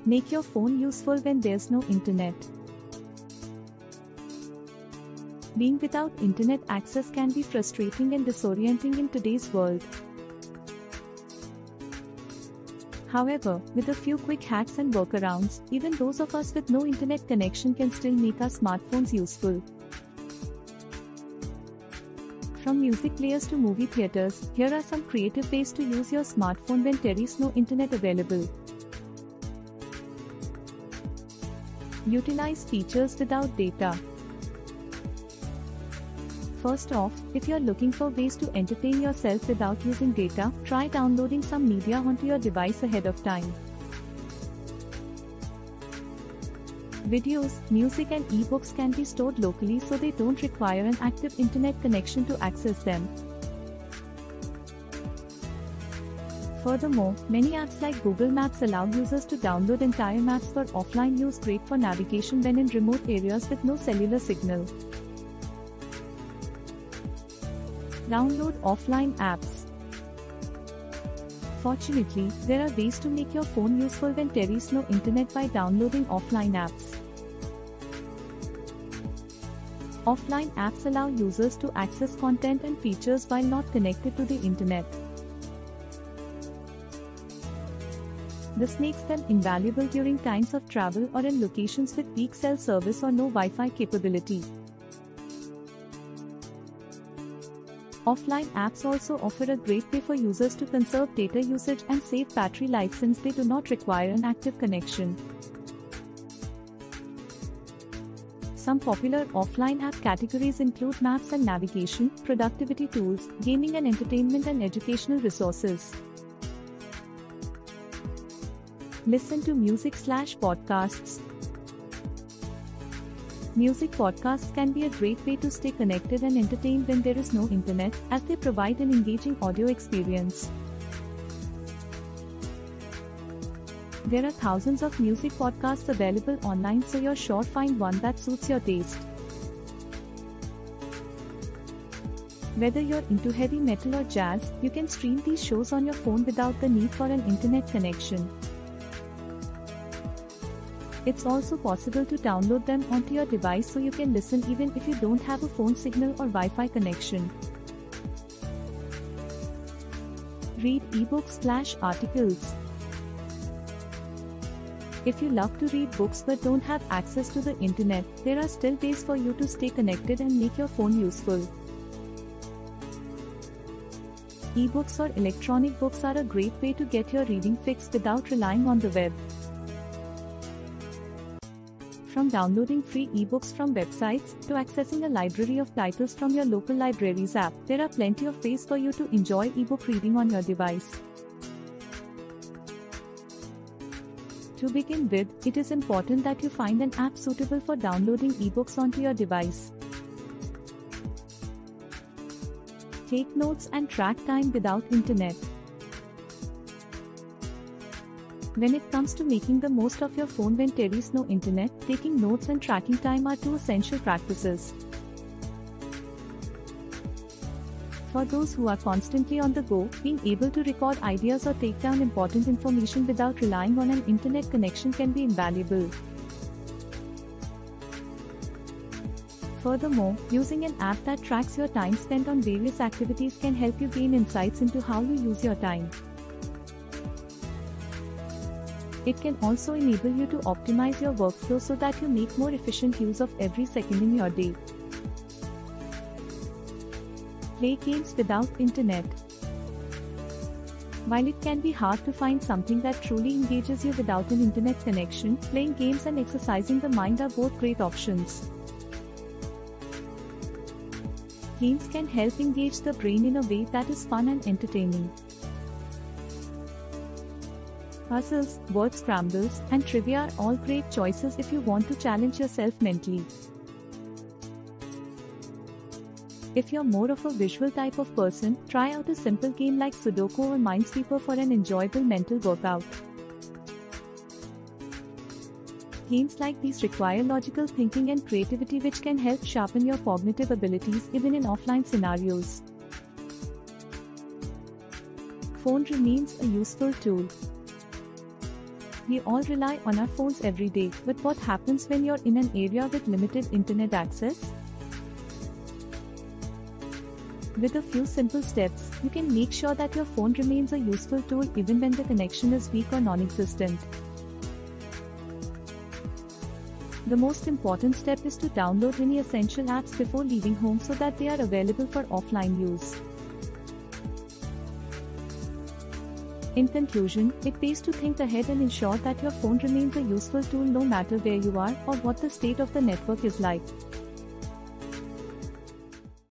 Make your phone useful when there's no internet. Being without internet access can be frustrating and disorienting in today's world. However, with a few quick hacks and workarounds, even those of us with no internet connection can still make our smartphones useful. From music players to movie theaters, here are some creative ways to use your smartphone when there is no internet available. Utilize features without data. First off, if you're looking for ways to entertain yourself without using data, try downloading some media onto your device ahead of time. Videos, music and ebooks can be stored locally so they don't require an active internet connection to access them. Furthermore, many apps like Google Maps allow users to download entire maps for offline use, great for navigation when in remote areas with no cellular signal. Download offline apps. Fortunately, there are ways to make your phone useful when there is no internet by downloading offline apps. Offline apps allow users to access content and features while not connected to the internet. This makes them invaluable during times of travel or in locations with weak cell service or no Wi-Fi capability. Offline apps also offer a great way for users to conserve data usage and save battery life since they do not require an active connection. Some popular offline app categories include maps and navigation, productivity tools, gaming and entertainment, and educational resources. Listen to music/podcasts. Music podcasts can be a great way to stay connected and entertained when there is no internet, as they provide an engaging audio experience. There are thousands of music podcasts available online, so you're sure to find one that suits your taste. Whether you're into heavy metal or jazz, you can stream these shows on your phone without the need for an internet connection. It's also possible to download them onto your device so you can listen even if you don't have a phone signal or Wi-Fi connection. Read ebooks/articles. If you love to read books but don't have access to the internet, there are still ways for you to stay connected and make your phone useful. Ebooks or electronic books are a great way to get your reading fix without relying on the web. From downloading free ebooks from websites to accessing a library of titles from your local library's app, there are plenty of ways for you to enjoy ebook reading on your device. To begin with, it is important that you find an app suitable for downloading ebooks onto your device. Take notes and track time without internet. When it comes to making the most of your phone when there is no internet, taking notes and tracking time are two essential practices. For those who are constantly on the go, being able to record ideas or take down important information without relying on an internet connection can be invaluable. Furthermore, using an app that tracks your time spent on various activities can help you gain insights into how you use your time. It can also enable you to optimize your workflow so that you make more efficient use of every second in your day. Play games without internet. While it can be hard to find something that truly engages you without an internet connection, playing games and exercising the mind are both great options. Games can help engage the brain in a way that is fun and entertaining. Puzzles, word scrambles, and trivia are all great choices if you want to challenge yourself mentally. If you're more of a visual type of person, try out a simple game like Sudoku or Minesweeper for an enjoyable mental workout. Games like these require logical thinking and creativity, which can help sharpen your cognitive abilities even in offline scenarios. Phone remains a useful tool. We all rely on our phones every day, but what happens when you're in an area with limited internet access? With a few simple steps, you can make sure that your phone remains a useful tool even when the connection is weak or non-existent. The most important step is to download any essential apps before leaving home so that they are available for offline use. In conclusion, it pays to think ahead and ensure that your phone remains a useful tool no matter where you are or what the state of the network is like.